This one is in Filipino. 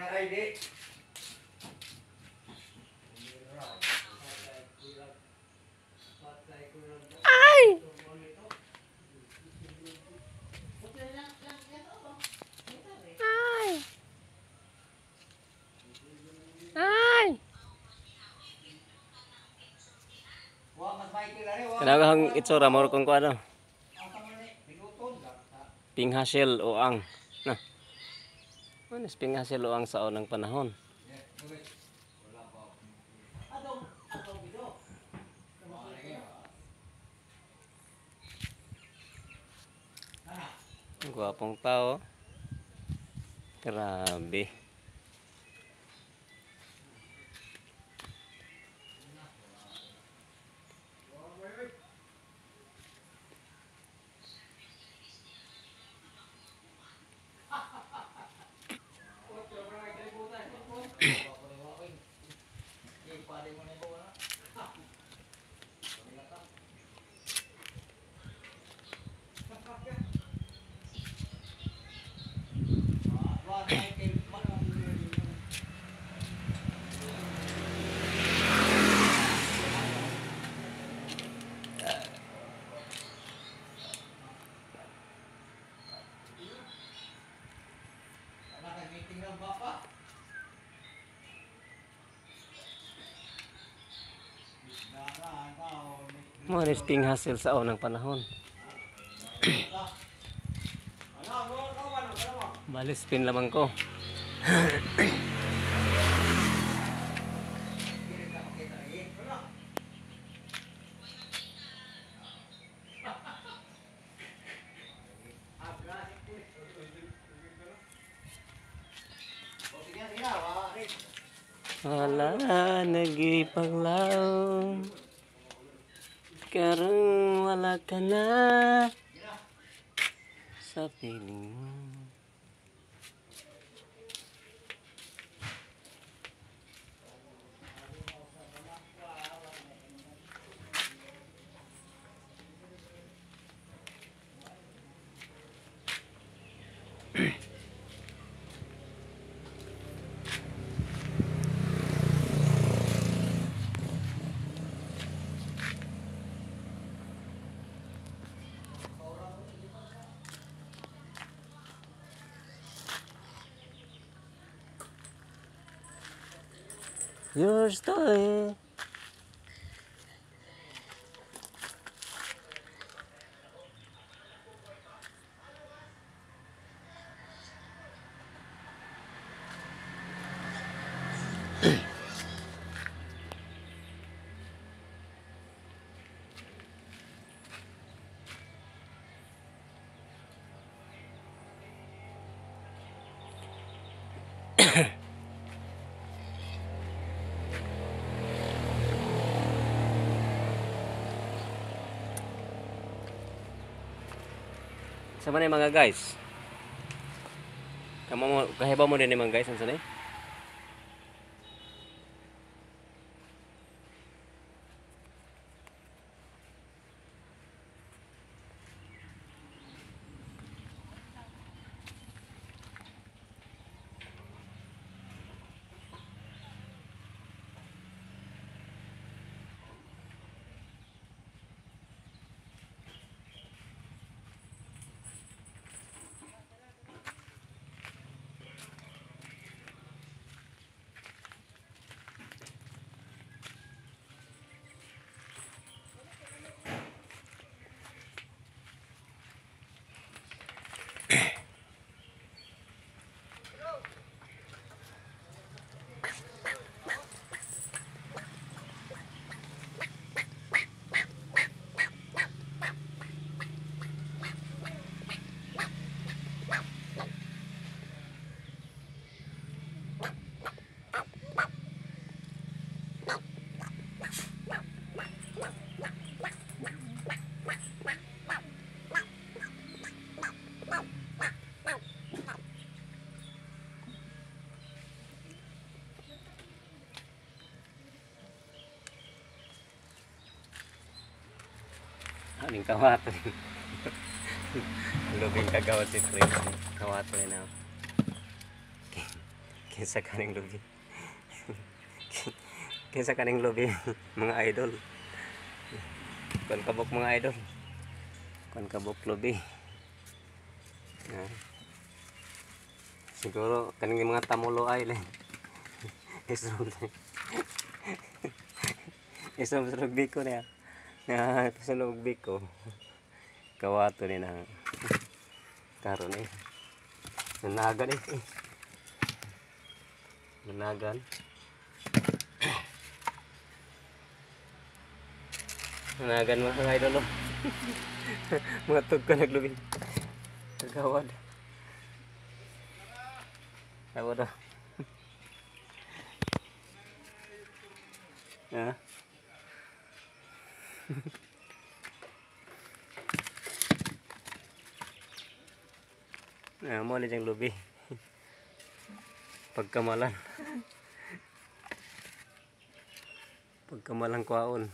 Ay! Ay! Ay! Kanang itsura mo kung ano. Pinghasel o ang. Nah. Ano pinghasel o ang sa unang panahon? Ang gwapong tao. Grabe. Mga pinghasel sa unang panahon. Balis pin lamang ko. Wala nagipaglaom. Karong wala ka na sa piling mo. Your story. Sama na mga guys. Kahibaw mo din mga guys. Ano sanay? Aning kawato. Lubing kagawad si Chris. Kawato na. Kinsa kaning lubi. Kinsa kaning lubi mga idol. Kon kabok mga idol. Kon kabok lubi. Siguro kaning mga tamulo ay le. Isang biko niya. Pasulog biko. Kawato ni na. Karon eh. Nanagan eh. Nanagan. Nanagan mga idol. Mga tug ka naglubing. Kagawad. Kagawad ah. Mo ni jang lubi. Pagkamalan. Pagkamalang kwaon.